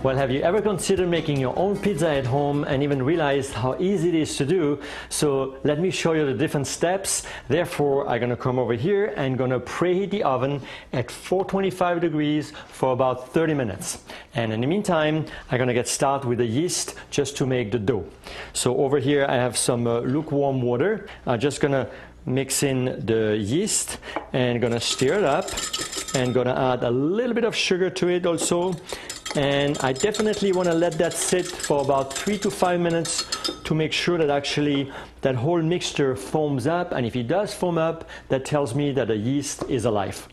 Well, have you ever considered making your own pizza at home and even realized how easy it is to do? So let me show you the different steps. Therefore, I'm going to come over here and going to preheat the oven at 425 degrees for about 30 minutes. And in the meantime, I'm going to get started with the yeast just to make the dough. So over here, I have some lukewarm water. I'm just going to mix in the yeast and going to stir it up and going to add a little bit of sugar to it also. And I definitely want to let that sit for about 3 to 5 minutes to make sure that actually that whole mixture foams up. And if it does foam up, that tells me that the yeast is alive.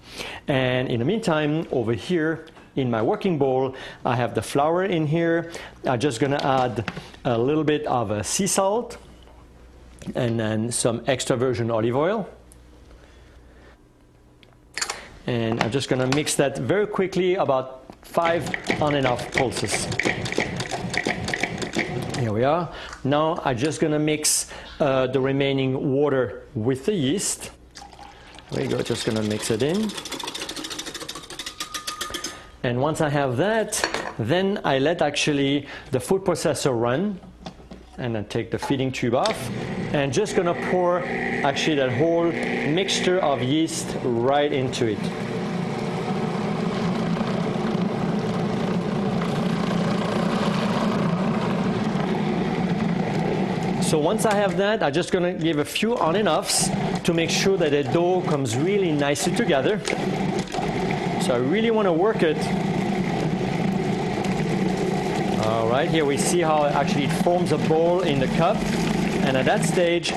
And in the meantime, over here in my working bowl, I have the flour in here. I'm just going to add a little bit of sea salt and then some extra virgin olive oil. And I'm just going to mix that very quickly, about 5 on and off pulses. Here we are. Now I'm just going to mix the remaining water with the yeast. There we go, just going to mix it in. And once I have that, then I let actually the food processor run. And then take the feeding tube off. And just going to pour actually that whole mixture of yeast right into it. So once I have that, I'm just going to give a few on and offs to make sure that the dough comes really nicely together. So I really want to work it. All right, here we see how actually it forms a ball in the cup. And at that stage,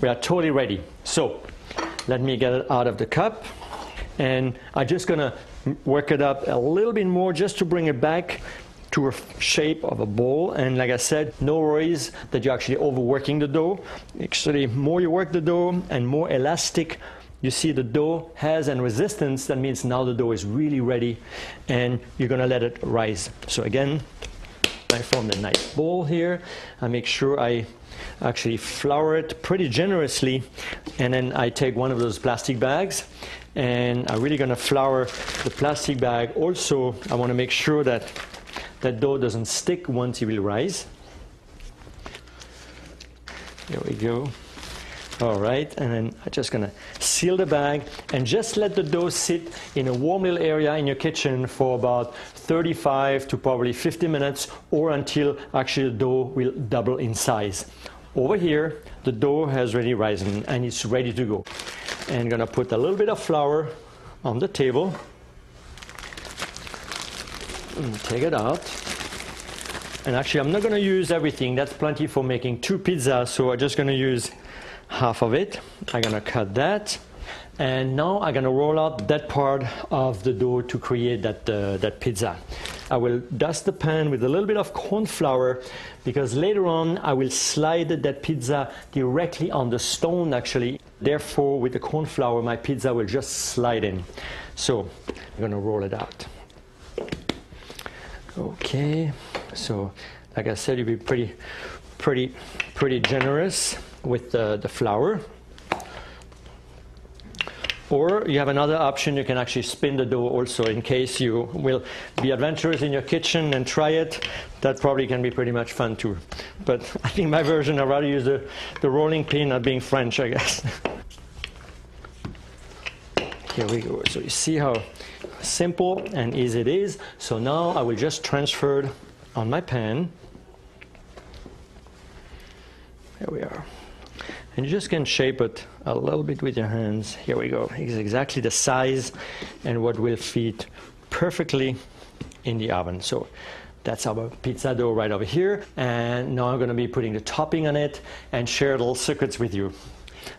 we are totally ready. So let me get it out of the cup. And I'm just going to work it up a little bit more just to bring it back to a shape of a ball. And like I said, no worries that you're actually overworking the dough. Actually, more you work the dough and more elastic you see the dough has and resistance, that means now the dough is really ready and you're going to let it rise. So again, I form a nice ball here. I make sure I actually flour it pretty generously, and then I take one of those plastic bags and I'm really going to flour the plastic bag. Also, I want to make sure that that dough doesn't stick once it will rise. There we go. All right, and then I'm just going to seal the bag and just let the dough sit in a warm little area in your kitchen for about 35 to probably 50 minutes, or until actually the dough will double in size. Over here, the dough has already risen and it's ready to go. And I'm going to put a little bit of flour on the table. And take it out. And actually, I'm not going to use everything. That's plenty for making 2 pizzas, so I'm just going to use half of it. I'm going to cut that. And now I'm going to roll out that part of the dough to create that pizza. I will dust the pan with a little bit of corn flour, because later on I will slide that pizza directly on the stone actually. Therefore, with the corn flour, my pizza will just slide in. So I'm going to roll it out. Okay, so like I said, you'll be pretty generous with the flour. Or you have another option, you can actually spin the dough also, in case you will be adventurous in your kitchen and try it. That probably can be pretty much fun too. But I think my version, I'd rather use the rolling pin, not being French, I guess. Here we go. So you see how simple and easy it is. So now I will just transfer it on my pan. There we are. And you just can shape it a little bit with your hands. Here we go. It's exactly the size and what will fit perfectly in the oven. So that's our pizza dough right over here. And now I'm going to be putting the topping on it and share little secrets with you.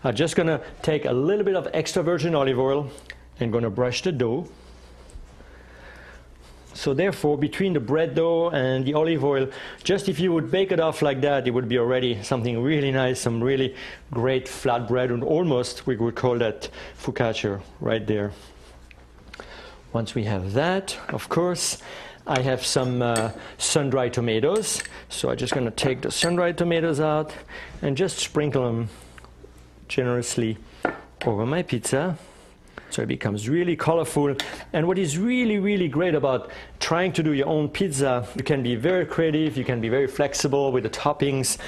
I'm just going to take a little bit of extra virgin olive oil and going to brush the dough. So therefore, between the bread dough and the olive oil, just if you would bake it off like that, it would be already something really nice, some really great flat bread, and almost we would call that focaccia right there. Once we have that, of course, I have some sun-dried tomatoes. So I'm just going to take the sun-dried tomatoes out and just sprinkle them generously over my pizza. So it becomes really colorful. And what is really, really great about trying to do your own pizza, you can be very creative, you can be very flexible with the toppings.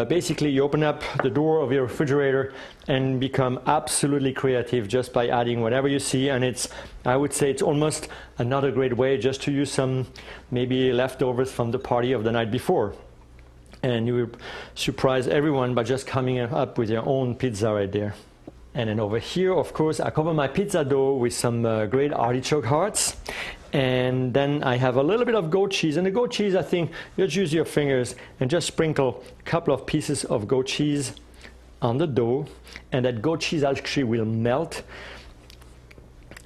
Basically, you open up the door of your refrigerator and become absolutely creative just by adding whatever you see. And I would say it's almost another great way just to use some maybe leftovers from the party of the night before. And you will surprise everyone by just coming up with your own pizza right there. And then over here, of course, I cover my pizza dough with some great artichoke hearts. And then I have a little bit of goat cheese. And the goat cheese, I think, just use your fingers and just sprinkle a couple of pieces of goat cheese on the dough. And that goat cheese actually will melt.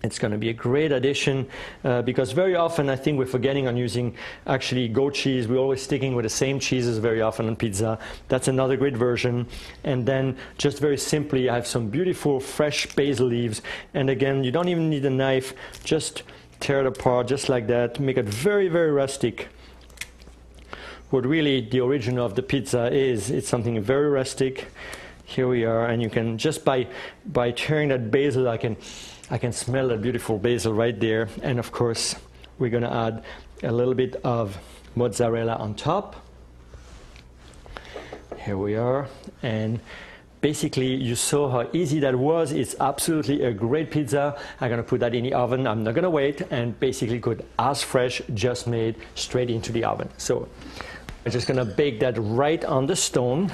It's going to be a great addition because very often I think we're forgetting on using actually goat cheese. We're always sticking with the same cheeses very often on pizza. That's another great version. And then just very simply, I have some beautiful fresh basil leaves. And again, you don't even need a knife. Just tear it apart just like that. Make it very, very rustic. What really the origin of the pizza is, it's something very rustic. Here we are, and you can just by tearing that basil, I can smell that beautiful basil right there. And of course, we're going to add a little bit of mozzarella on top. Here we are. And basically, you saw how easy that was. It's absolutely a great pizza. I'm going to put that in the oven. I'm not going to wait. And basically could as fresh, just made, straight into the oven. So I'm just going to bake that right on the stone,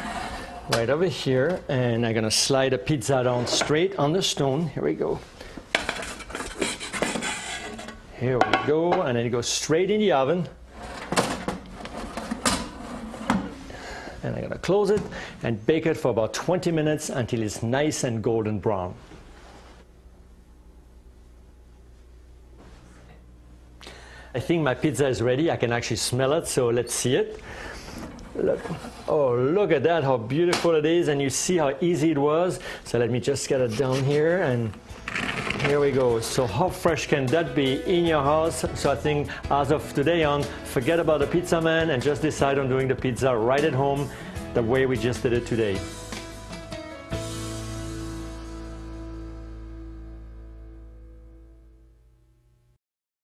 right over here. And I'm going to slide the pizza down straight on the stone. Here we go. Here we go, and then it goes straight in the oven. And I'm going to close it and bake it for about 20 minutes until it's nice and golden brown. I think my pizza is ready. I can actually smell it, so let's see it. Look. Oh, look at that, how beautiful it is, and you see how easy it was. So let me just get it down here, and here we go. So how fresh can that be in your house? So I think as of today on, forget about the pizza man and just decide on doing the pizza right at home the way we just did it today.